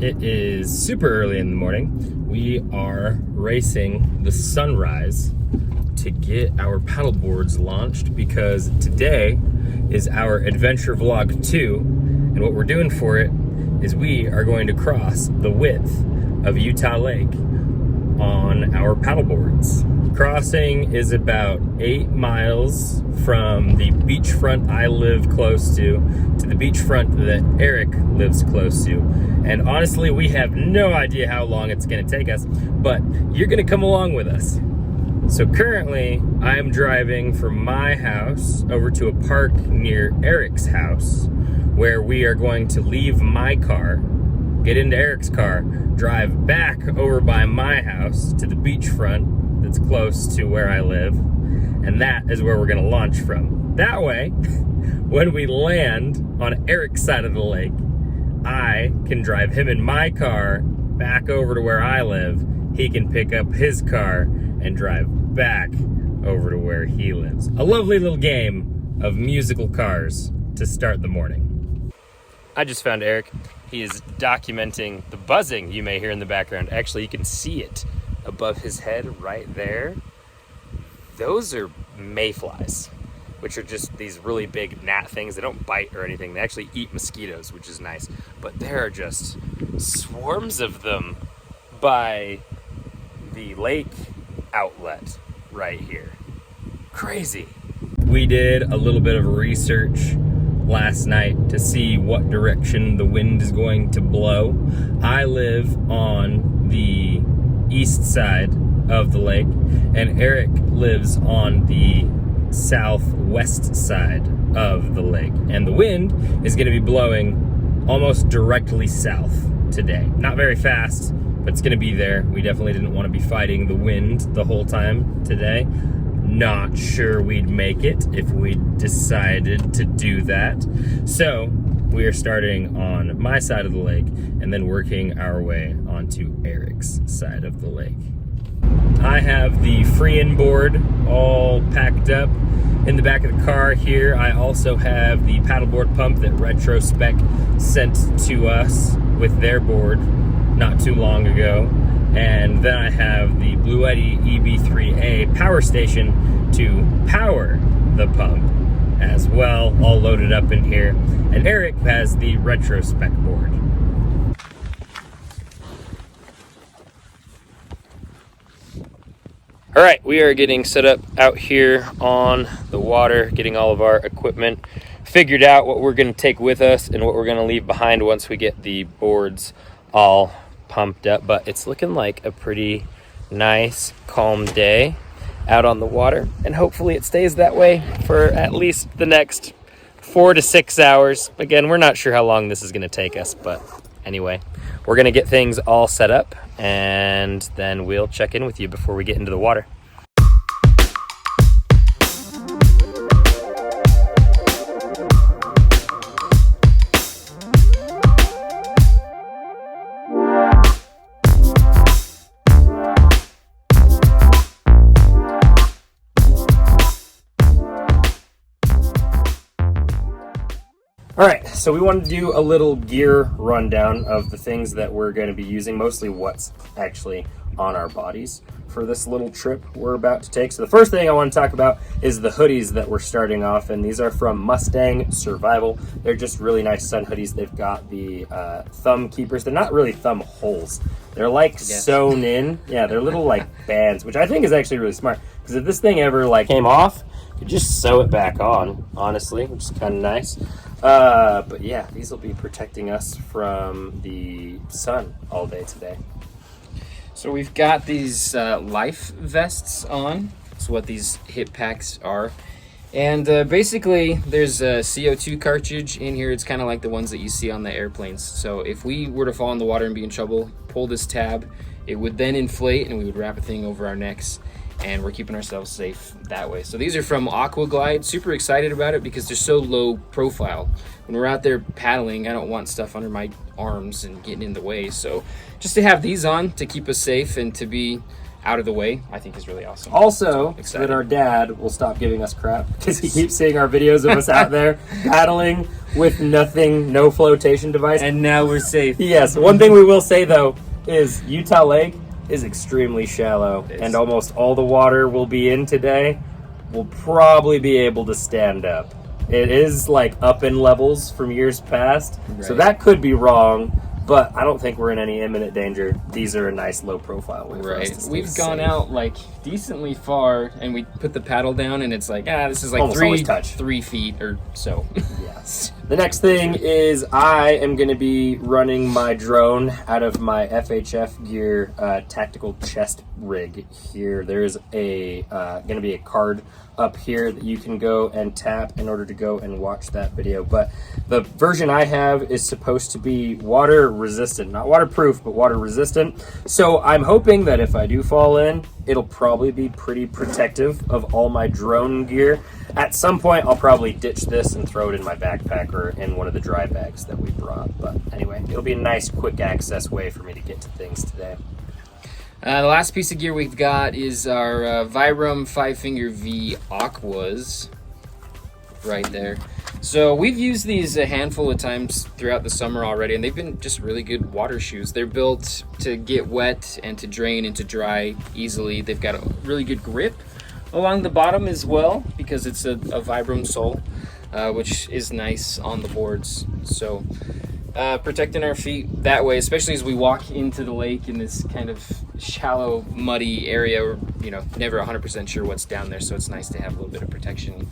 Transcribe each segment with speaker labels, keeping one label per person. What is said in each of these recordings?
Speaker 1: It is super early in the morning. We are racing the sunrise to get our paddle boards launched because today is our adventure vlog 2, and what we're doing for it is we are going to cross the width of Utah Lake on our paddle boards. Crossing is about 8 miles from the beachfront I live close to the beachfront that Eric lives close to. And honestly, we have no idea how long it's gonna take us, but you're gonna come along with us. So currently, I am driving from my house over to a park near Eric's house, where we are going to leave my car, get into Eric's car, drive back over by my house to the beachfront that's close to where I live, and that is where we're gonna launch from. That way, when we land on Eric's side of the lake, I can drive him in my car back over to where I live. He can pick up his car and drive back over to where he lives. A lovely little game of musical cars to start the morning. I just found Eric. He is documenting the buzzing you may hear in the background. Actually, you can see it above his head right there. Those are mayflies, which are just these really big gnat things. They don't bite or anything. They actually eat mosquitoes, which is nice. But there are just swarms of them by the lake outlet right here. Crazy. We did a little bit of research last night to see what direction the wind is going to blow. I live on the east side of the lake, and Eric lives on the southwest side of the lake. And the wind is going to be blowing almost directly south today. Not very fast, but it's going to be there. We definitely didn't want to be fighting the wind the whole time today. Not sure we'd make it if we decided to do that. So we are starting on my side of the lake and then working our way onto Eric's side of the lake. I have the Freein board all packed up in the back of the car here. I also have the paddleboard pump that Retrospec sent to us with their board not too long ago. And then I have the Bluetti EB3A power station to power the pump as well, all loaded up in here. And Eric has the Retrospec board. All right, we are getting set up out here on the water, getting all of our equipment figured out, what we're gonna take with us and what we're gonna leave behind once we get the boards all pumped up. But it's looking like a pretty nice, calm day out on the water, and hopefully it stays that way for at least the next 4 to 6 hours. Again, we're not sure how long this is gonna take us, but anyway, we're gonna get things all set up and then we'll check in with you before we get into the water. All right, so we wanted to do a little gear rundown of the things that we're going to be using, mostly what's actually on our bodies for this little trip we're about to take. So the first thing I want to talk about is the hoodies that we're starting off, and these are from Mustang Survival. They're just really nice sun hoodies. They've got the thumb keepers. They're not really thumb holes. They're like sewn in. Yeah, they're little like bands, which I think is actually really smart, because if this thing ever like came off, you could just sew it back on, honestly, which is kind of nice. But yeah, these will be protecting us from the sun all day today.
Speaker 2: So we've got these life vests on. That's what these hip packs are. And basically, there's a CO2 cartridge in here. It's kind of like the ones that you see on the airplanes. So if we were to fall in the water and be in trouble, pull this tab, it would then inflate and we would wrap a thing over our necks. And we're keeping ourselves safe that way. So these are from Aquaglide. Super excited about it because they're so low profile. When we're out there paddling, I don't want stuff under my arms and getting in the way. So just to have these on to keep us safe and to be out of the way, I think is really awesome.
Speaker 1: Also, so that our dad will stop giving us crap because he keeps seeing our videos of us out there paddling with nothing, no flotation device.
Speaker 2: And now we're safe.
Speaker 1: Yes, one thing we will say though is Utah Lake is extremely shallow, and almost all the water we'll be in today will probably be able to stand up. It is like up in levels from years past, so that could be wrong, but I don't think we're in any imminent danger. These are a nice low profile way for us to stay
Speaker 2: We've gone
Speaker 1: safe.
Speaker 2: out like decently far, and we put the paddle down, and it's like, this is like
Speaker 1: Almost
Speaker 2: 3 feet or so.
Speaker 1: Yes. The next thing is I am going to be running my drone out of my FHF Gear tactical chest rig here. There's a going to be a card up here that you can go and tap in order to go and watch that video. But the version I have is supposed to be water resistant, not waterproof, but water resistant. So I'm hoping that if I do fall in, it'll probably be pretty protective of all my drone gear. At some point, I'll probably ditch this and throw it in my backpack or in one of the dry bags that we brought. But anyway, it'll be a nice quick access way for me to get to things today.
Speaker 2: The last piece of gear we've got is our Vibram 5-Finger V Aquas right there. So we've used these a handful of times throughout the summer already, and they've been just really good water shoes. They're built to get wet and to drain and to dry easily. They've got a really good grip along the bottom as well because it's a Vibram sole, which is nice on the boards. So protecting our feet that way, especially as we walk into the lake in this kind of shallow, muddy area. We're never 100% sure what's down there, so it's nice to have a little bit of protection,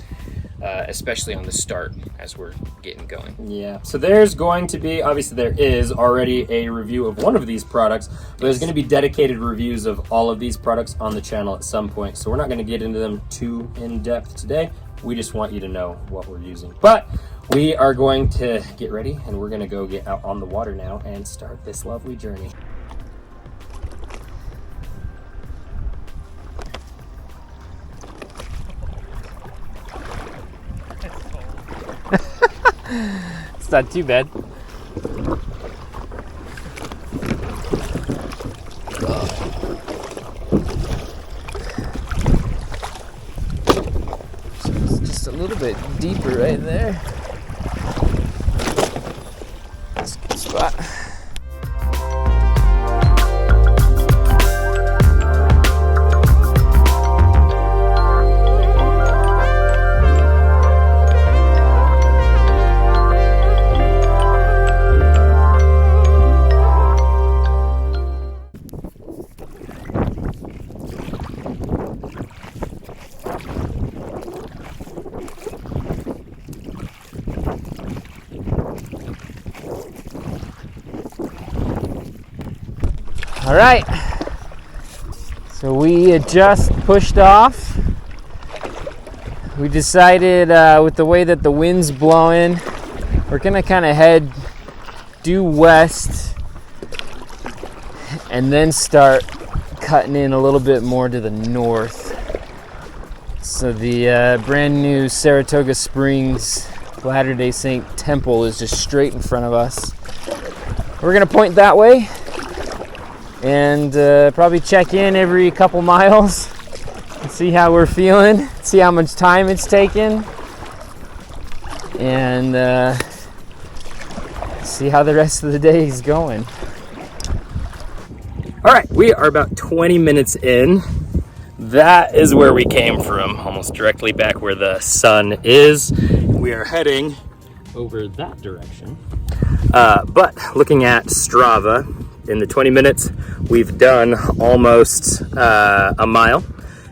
Speaker 2: especially on the start as we're getting going.
Speaker 1: Yeah, so there's going to be, obviously there is already a review of one of these products, but there's going to be dedicated reviews of all of these products on the channel at some point, so we're not going to get into them too in depth today. We just want you to know what we're using. But we are going to get ready, and we're going to go get out on the water now and start this lovely journey.
Speaker 2: It's not too bad. It's just a little bit deeper right there. That's a good spot. All right, so we had just pushed off. We decided with the way that the wind's blowing, we're gonna kind of head due west and then start cutting in a little bit more to the north. So the brand new Saratoga Springs Latter-day Saint Temple is just straight in front of us. We're gonna point that way and probably check in every couple miles and see how we're feeling, see how much time it's taken, and see how the rest of the day is going.
Speaker 1: All right, we are about 20 minutes in. That is where we came from, almost directly back where the sun is. We are heading over that direction. But looking at Strava, in the 20 minutes, we've done almost a mile,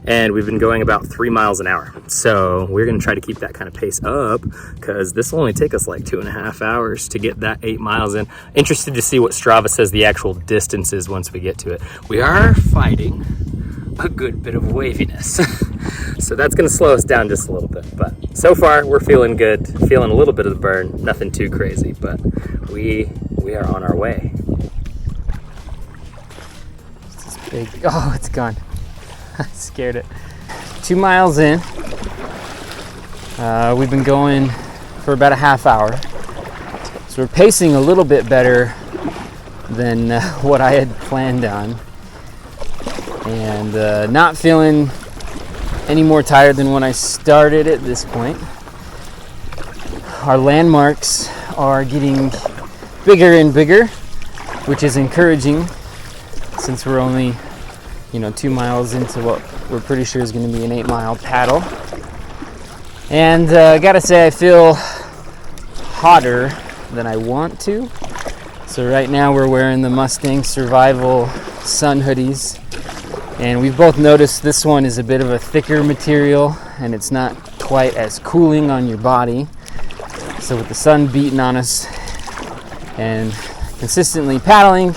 Speaker 1: and we've been going about 3 miles an hour. So we're gonna try to keep that kind of pace up, because this will only take us like 2.5 hours to get that 8 miles in. Interested to see what Strava says the actual distance is once we get to it. We are fighting a good bit of waviness. So that's gonna slow us down just a little bit. But so far, we're feeling good, feeling a little bit of the burn, nothing too crazy, but we are on our way.
Speaker 2: Big. Oh, it's gone. I scared it. 2 miles in. We've been going for about a half hour. So we're pacing a little bit better than what I had planned on. And not feeling any more tired than when I started at this point. our landmarks are getting bigger and bigger, which is encouraging since we're only 2 miles into what we're pretty sure is going to be an 8-mile paddle. And I gotta say, I feel hotter than I want to. So right now we're wearing the Mustang Survival sun hoodies, and we've both noticed this one is a bit of a thicker material and it's not quite as cooling on your body. So with the sun beating on us and consistently paddling,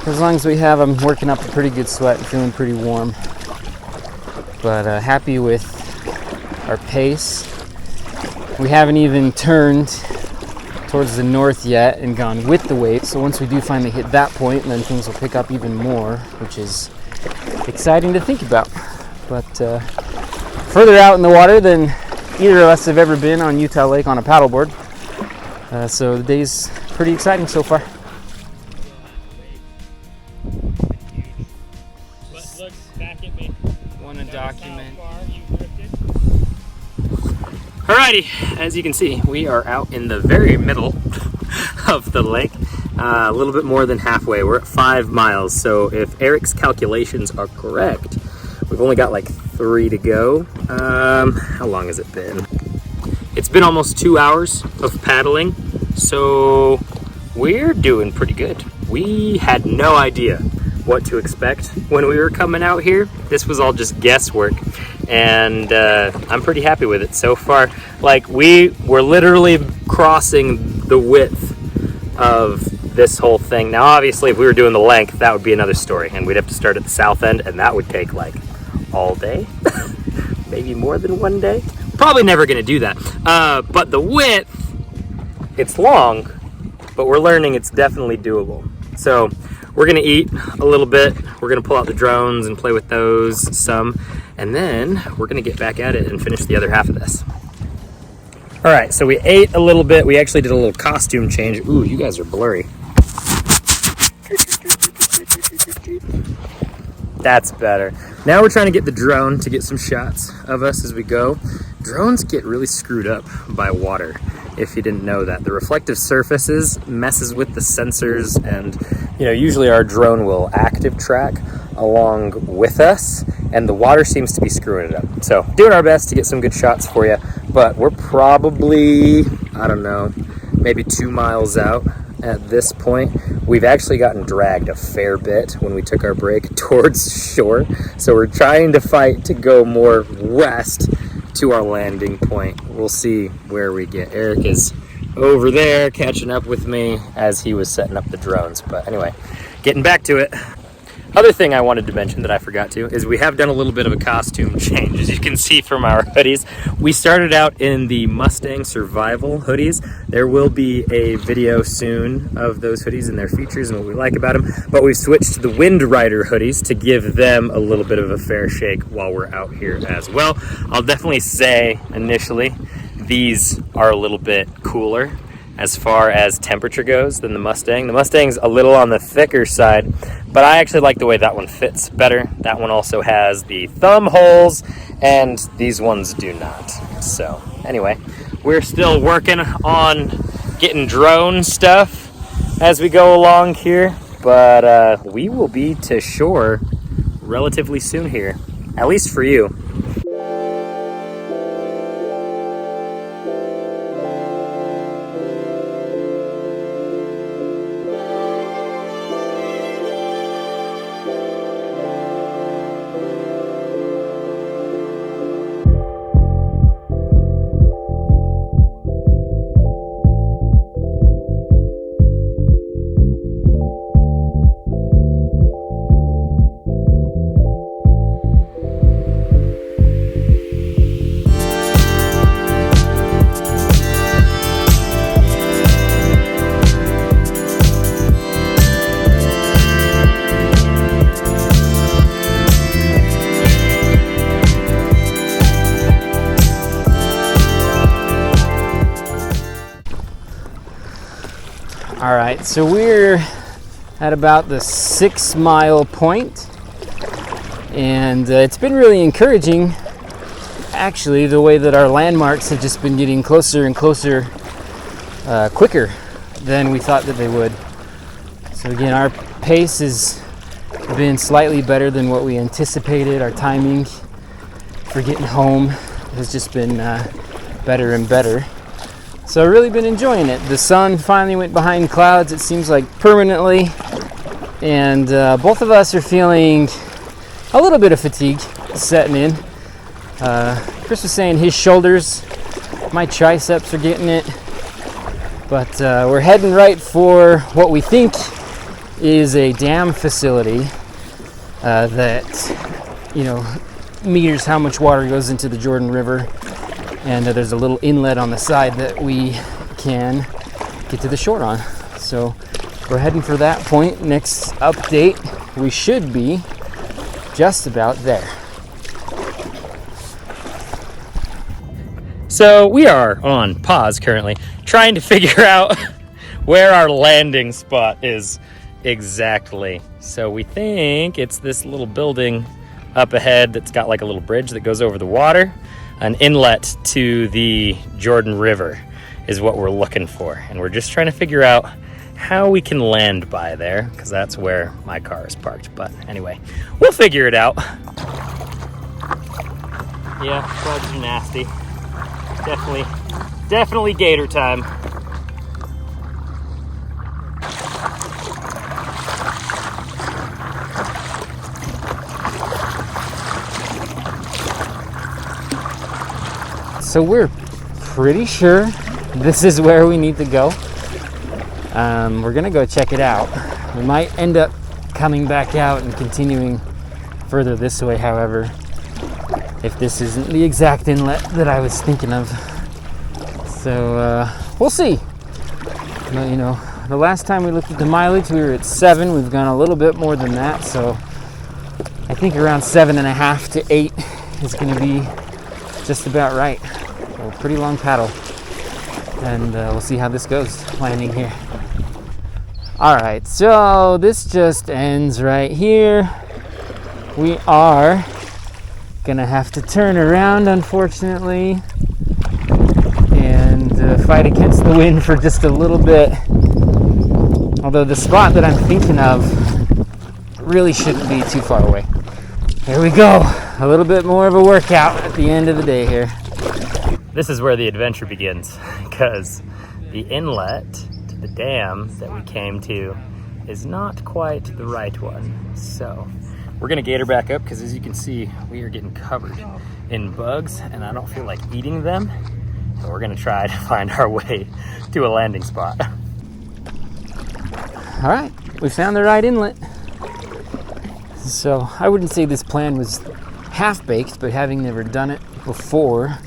Speaker 2: as long as we have, I'm working up a pretty good sweat and feeling pretty warm. But happy with our pace. We haven't even turned towards the north yet and gone with the wave. So once we do finally hit that point, then things will pick up even more, which is exciting to think about. But further out in the water than either of us have ever been on Utah Lake on a paddleboard. So the day's pretty exciting so far.
Speaker 1: Look back at me.
Speaker 2: Want to document.
Speaker 1: Alrighty, as you can see, we are out in the very middle of the lake, a little bit more than halfway. We're at 5 miles, so if Eric's calculations are correct, we've only got like 3 to go. How long has it been? It's been almost 2 hours of paddling, so we're doing pretty good. We had no idea what to expect when we were coming out here. This was all just guesswork, and I'm pretty happy with it so far. Like, we were literally crossing the width of this whole thing. Now obviously if we were doing the length, that would be another story, and we'd have to start at the south end, and that would take like all day. Maybe more than one day. Probably never gonna do that. But the width, it's long, but we're learning it's definitely doable. So we're gonna eat a little bit. We're gonna pull out the drones and play with those some, and then we're gonna get back at it and finish the other half of this. All right, so we ate a little bit. We actually did a little costume change. Ooh, you guys are blurry. That's better. Now we're trying to get the drone to get some shots of us as we go. Drones get really screwed up by water, if you didn't know that. The reflective surfaces messes with the sensors, and usually our drone will active track along with us, and the water seems to be screwing it up. So doing our best to get some good shots for you, but we're probably, I don't know, maybe 2 miles out at this point. We've actually gotten dragged a fair bit when we took our break towards shore, so we're trying to fight to go more west to our landing point. We'll see where we get. Eric is over there catching up with me as he was setting up the drones. But anyway, getting back to it. Other thing I wanted to mention that I forgot to is we have done a little bit of a costume change. As you can see from our hoodies, we started out in the Mustang Survival hoodies. There will be a video soon of those hoodies and their features and what we like about them, but we've switched to the Wind Rider hoodies to give them a little bit of a fair shake while we're out here as well. I'll definitely say initially these are a little bit cooler as far as temperature goes than the Mustang. The Mustang's a little on the thicker side, but I actually like the way that one fits better. That one also has the thumb holes, and these ones do not. So anyway, we're still working on getting drone stuff as we go along here, but we will be to shore relatively soon here, at least for you. All right, so we're at about the 6 mile point, and it's been really encouraging
Speaker 2: actually, the way that our landmarks have just been getting closer and closer quicker than we thought that they would. So again, our pace has been slightly better than what we anticipated. Our timing for getting home has just been better and better. So I've really been enjoying it. The sun finally went behind clouds, it seems like permanently, and both of us are feeling a little bit of fatigue setting in. Chris was saying his shoulders, my triceps are getting it, but we're heading right for what we think is a dam facility that, you know, meters how much water goes into the Jordan River, and there's a little inlet on the side that we can get to the shore on. So we're heading for that point. Next update, we should be just about there.
Speaker 1: So we are on pause currently, trying to figure out where our landing spot is exactly. So we think it's this little building up ahead that's got like a little bridge that goes over the water. An inlet to the Jordan River is what we're looking for. And we're just trying to figure out how we can land by there, because that's where my car is parked. But anyway, we'll figure it out. Yeah, bugs are nasty. Definitely gator time.
Speaker 2: So we're pretty sure this is where we need to go. We're gonna go check it out. We might end up coming back out and continuing further this way, however, if this isn't the exact inlet that I was thinking of. So we'll see. But, you know, the last time we looked at the mileage, we were at 7. We've gone a little bit more than that, so I think around 7.5 to 8 is gonna be just about right. So pretty long paddle, and we'll see how this goes landing here. All right, so this just ends right here. We are gonna have to turn around, unfortunately, and fight against the wind for just a little bit. Although the spot that I'm thinking of really shouldn't be too far away. Here we go. A little bit more of a workout at the end of the day here.
Speaker 1: This is where the adventure begins, because the inlet to the dam that we came to is not quite the right one. So we're gonna gator back up, because as you can see, we are getting covered in bugs and I don't feel like eating them. So we're gonna try to find our way to a landing spot.
Speaker 2: All right, we found the right inlet. So I wouldn't say this plan was half-baked, but having never done it before,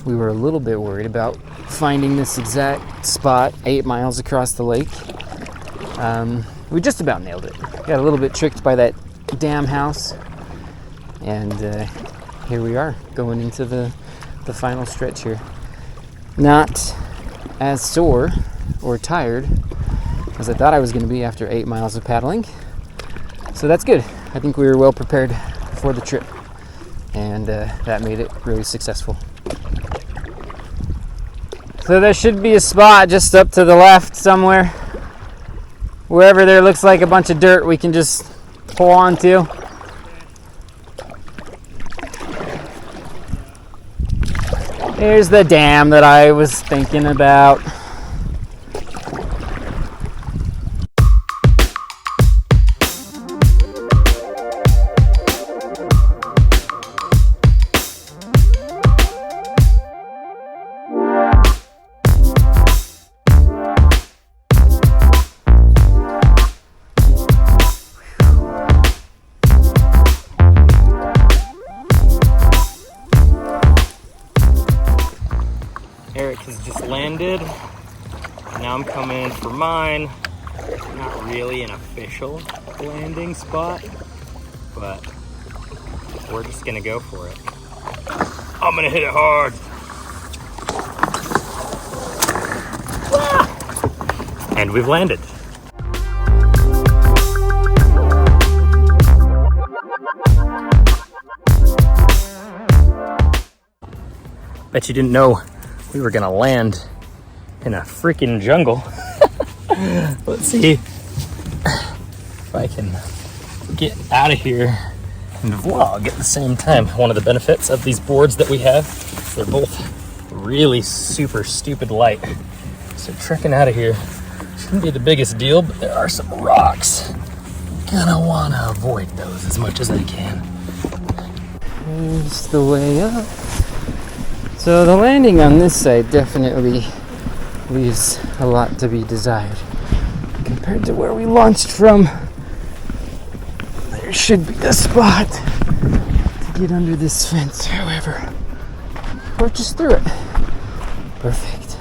Speaker 2: we were a little bit worried about finding this exact spot 8 miles across the lake. We just about nailed it. Got a little bit tricked by that dam house, and here we are going into the final stretch here. Not as sore or tired as I thought I was going to be after 8 miles of paddling, so that's good. I think we were well prepared for the trip, and that made it really successful. So there should be a spot just up to the left somewhere. Wherever there looks like a bunch of dirt we can just pull onto. Here's the dam that I was thinking about.
Speaker 1: Eric has just landed. Now I'm coming in for mine. Not really an official landing spot, but we're just gonna go for it. I'm gonna hit it hard. And we've landed. Bet you didn't know we were gonna land in a freaking jungle. Let's see if I can get out of here and vlog at the same time. One of the benefits of these boards that we have, they're both really super stupid light. So trekking out of here shouldn't be the biggest deal, but there are some rocks. Gonna wanna avoid those as much as I can.
Speaker 2: Here's the way up. So the landing on this side definitely leaves a lot to be desired. Compared to where we launched from, there should be a spot to get under this fence, however, or just through it. Perfect.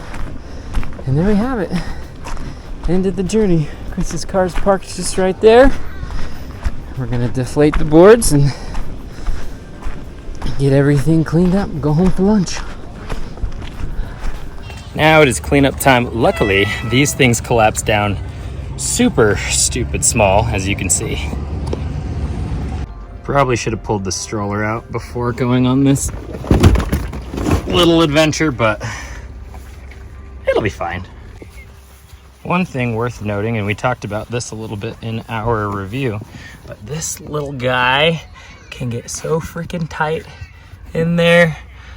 Speaker 2: And there we have it. Ended the journey. Chris's car's parked just right there. We're gonna deflate the boards and get everything cleaned up and go home for lunch.
Speaker 1: Now it is cleanup time. Luckily, these things collapse down super stupid small, as you can see. Probably should have pulled the stroller out before going on this little adventure, but it'll be fine. One thing worth noting, and we talked about this a little bit in our review, but this little guy can get so freaking tight in there.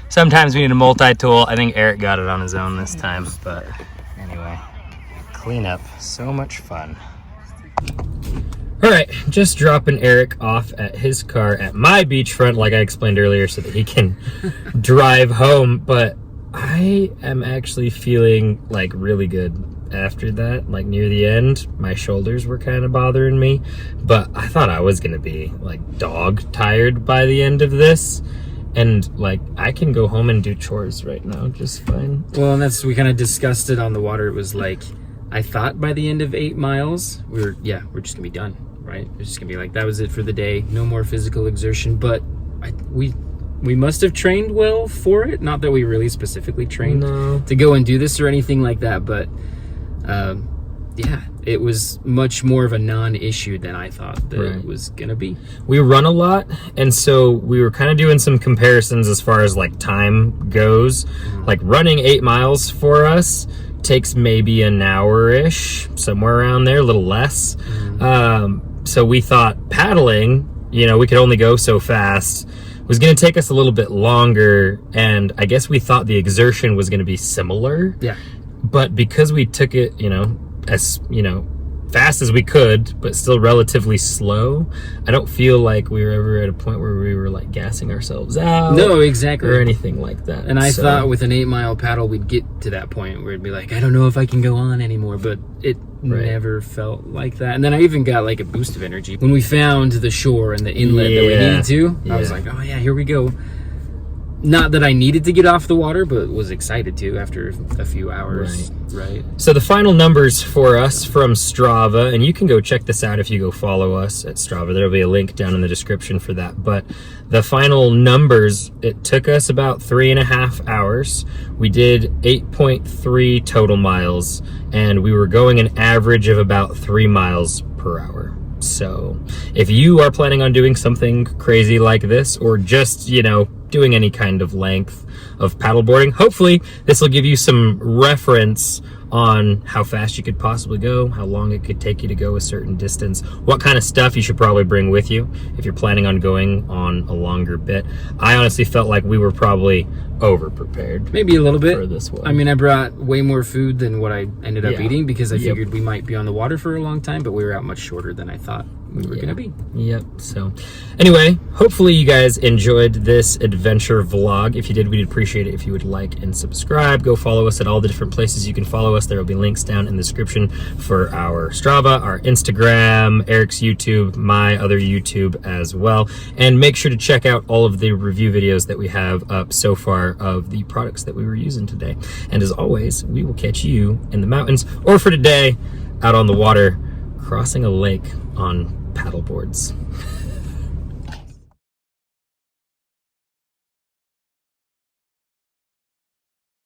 Speaker 1: Sometimes we need a multi-tool. I think Eric got it on his own this time, but anyway, cleanup, so much fun. All right, just dropping Eric off at his car at my beachfront, like I explained earlier, so that he can drive home, but I am actually feeling like really good after that. Like near the end, my shoulders were kind of bothering me, but I thought I was gonna be like dog tired by the end of this. And like I can go home and do chores right now just fine.
Speaker 2: Well, and we kind of discussed it on the water. It was like, I thought by the end of 8 miles, we're just gonna be done, right? It's just gonna be like, that was it for the day. No more physical exertion, but we must have trained well for it. Not that we really specifically trained to go and do this or anything like that, but yeah, it was much more of a non-issue than I thought that it was gonna be.
Speaker 1: We run a lot, and so we were kind of doing some comparisons as far as like time goes. Like running 8 miles for us takes maybe an hour-ish, somewhere around there, a little less. So we thought paddling, we could only go so fast, was going to take us a little bit longer, and I guess we thought the exertion was going to be similar.
Speaker 2: Yeah.
Speaker 1: But because we took it, as, fast as we could, but still relatively slow, I don't feel like we were ever at a point where we were like gassing ourselves out.
Speaker 2: No, exactly.
Speaker 1: Or anything like that.
Speaker 2: And I thought with an 8 mile paddle, we'd get to that point where it'd be like, I don't know if I can go on anymore, but it never felt like that. And then I even got like a boost of energy when we found the shore and the inlet that we needed to. I was like, oh yeah, here we go. Not that I needed to get off the water, but was excited to after a few hours. Right.
Speaker 1: So the final numbers for us from Strava, and you can go check this out if you go follow us at Strava. There'll be a link down in the description for that. But the final numbers, it took us about 3.5 hours. We did 8.3 total miles, and we were going an average of about 3 miles per hour. So if you are planning on doing something crazy like this, or just, doing any kind of length of paddleboarding, hopefully this will give you some reference on how fast you could possibly go, how long it could take you to go a certain distance, what kind of stuff you should probably bring with you if you're planning on going on a longer bit. I honestly felt like we were probably over prepared.
Speaker 2: Maybe a little bit
Speaker 1: for this one.
Speaker 2: I mean, I brought way more food than what I ended up eating because I figured we might be on the water for a long time, but we were out much shorter than I thought we were gonna be.
Speaker 1: Yep. So anyway, hopefully you guys enjoyed this adventure vlog. If you did, we'd appreciate it if you would like and subscribe. Go follow us at all the different places you can follow us. There will be links down in the description for our Strava, our Instagram, Eric's YouTube, my other YouTube as well. And make sure to check out all of the review videos that we have up so far of the products that we were using today. And as always, we will catch you in the mountains, or for today, out on the water, crossing a lake on paddle boards.